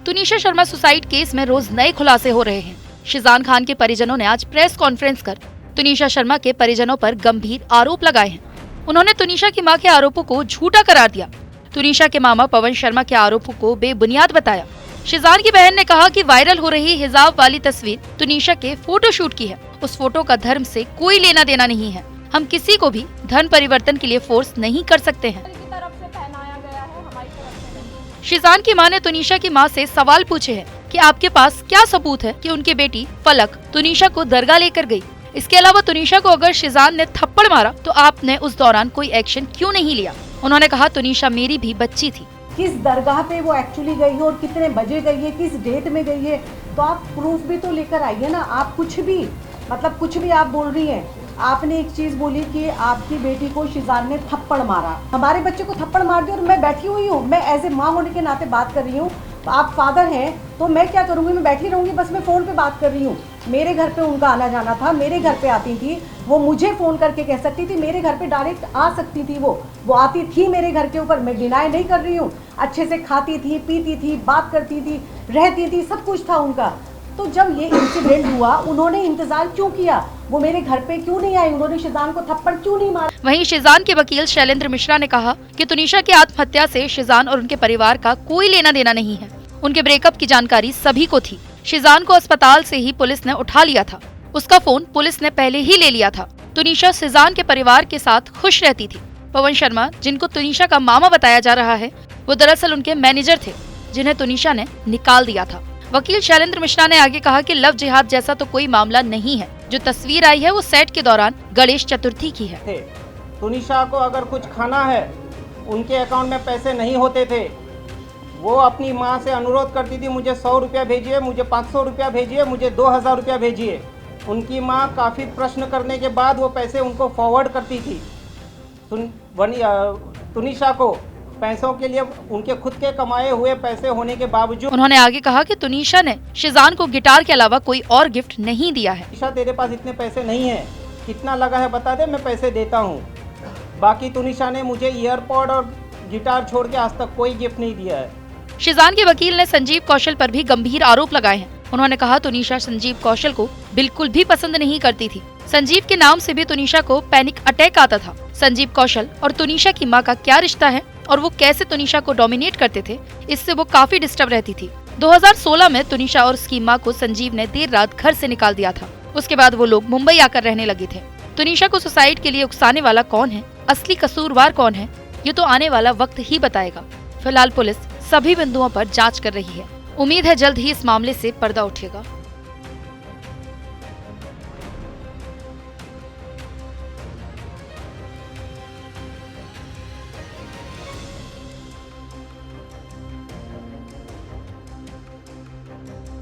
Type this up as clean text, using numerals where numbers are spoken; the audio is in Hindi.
तुनिशा शर्मा सुसाइड केस में रोज नए खुलासे हो रहे हैं। शिजान खान के परिजनों ने आज प्रेस कॉन्फ्रेंस कर तुनिशा शर्मा के परिजनों पर गंभीर आरोप लगाए हैं। उन्होंने तुनिशा की मां के आरोपों को झूठा करार दिया। तुनिशा के मामा पवन शर्मा के आरोपों को बेबुनियाद बताया। शिजान की बहन ने कहा कि वायरल हो रही हिजाब वाली तस्वीर तुनिशा के फोटोशूट की है। उस फोटो का धर्म से कोई लेना देना नहीं है। हम किसी को भी धर्म परिवर्तन के लिए फोर्स नहीं कर सकते हैं। शिजान की मां ने तुनिशा की मां से सवाल पूछे हैं कि आपके पास क्या सबूत है कि उनकी बेटी फलक तुनिशा को दरगाह लेकर गई। इसके अलावा तुनिशा को अगर शिजान ने थप्पड़ मारा तो आपने उस दौरान कोई एक्शन क्यों नहीं लिया। उन्होंने कहा तुनिशा मेरी भी बच्ची थी। किस दरगाह पे वो एक्चुअली गई है और कितने बजे गई है, किस डेट में गई है, तो आप प्रूफ भी तो लेकर आइए ना। आप कुछ भी आप बोल रही हैं। आपने एक चीज बोली कि आपकी बेटी को शिजान ने थप्पड़ मारा। हमारे बच्चे को थप्पड़ मार दिया और मैं बैठी हुई हूँ। मैं एज ए माँ होने के नाते बात कर रही हूँ। तो आप फादर हैं तो मैं क्या करूँगी, मैं बैठी रहूँगी। बस मैं फ़ोन पे बात कर रही हूँ। मेरे घर पे उनका आना जाना था, मेरे घर पे आती थी वो, मुझे फ़ोन करके कह सकती थी, मेरे घर पे डायरेक्ट आ सकती थी वो आती थी मेरे घर के ऊपर। मैं डिनाई नहीं कर रही हूँ। अच्छे से खाती थी, पीती थी, बात करती थी, रहती थी, सब कुछ था उनका। तो जब ये इंसिडेंट हुआ उन्होंने इंतजार क्यों किया, वो मेरे घर पे क्यों नहीं आई, उन्होंने शिजान को थप्पड़ क्यों नहीं मारा। वहीं शिजान के वकील शैलेंद्र मिश्रा ने कहा कि तुनिशा की आत्महत्या से शिजान और उनके परिवार का कोई लेना देना नहीं है। उनके ब्रेकअप की जानकारी सभी को थी। शिजान को अस्पताल से ही पुलिस ने उठा लिया था। उसका फोन पुलिस ने पहले ही ले लिया था। तुनिशा शिजान के परिवार के साथ खुश रहती थी। पवन शर्मा, जिनको तुनिशा का मामा बताया जा रहा है, वो दरअसल उनके मैनेजर थे, जिन्हें तुनिशा ने निकाल दिया था। वकील शैलेंद्र मिश्रा ने आगे कहा कि लव जिहाद जैसा तो कोई मामला नहीं है। जो तस्वीर आई है वो सेट के दौरान गणेश चतुर्थी की है। तुनिशा को अगर कुछ खाना है, उनके अकाउंट में पैसे नहीं होते थे, वो अपनी माँ से अनुरोध करती थी मुझे 100 रुपया भेजिए, मुझे 500 रुपया भेजिए, मुझे 2000 रुपया भेजिए। उनकी माँ काफ़ी प्रश्न करने के बाद वो पैसे उनको फॉरवर्ड करती थी। तुनिशा को पैसों के लिए उनके खुद के कमाए हुए पैसे होने के बावजूद उन्होंने आगे कहा कि तुनिशा ने शिजान को गिटार के अलावा कोई और गिफ्ट नहीं दिया है। तुनिशा तेरे पास इतने पैसे नहीं है, कितना लगा है बता दे, मैं पैसे देता हूँ। बाकी तुनिशा ने मुझे ईयरपॉड और गिटार छोड़ के आज तक कोई गिफ्ट नहीं दिया है। शिजान के वकील ने संजीव कौशल पर भी गंभीर आरोप लगाए हैं। उन्होंने कहा तुनिशा संजीव कौशल को बिल्कुल भी पसंद नहीं करती थी। संजीव के नाम से भी तुनिशा को पैनिक अटैक आता था। संजीव कौशल और तुनिशा की मां का क्या रिश्ता है और वो कैसे तुनिशा को डोमिनेट करते थे, इससे वो काफी डिस्टर्ब रहती थी। 2016 में तुनिशा और उसकी मां को संजीव ने देर रात घर से निकाल दिया था। उसके बाद वो लोग मुंबई आकर रहने लगे थे। तुनिशा को सुसाइड के लिए उकसाने वाला कौन है, असली कसूरवार कौन है, ये तो आने वाला वक्त ही बताएगा। फिलहाल पुलिस सभी बिंदुओं पर जांच कर रही है। उम्मीद है जल्द ही इस मामले से पर्दा उठेगा।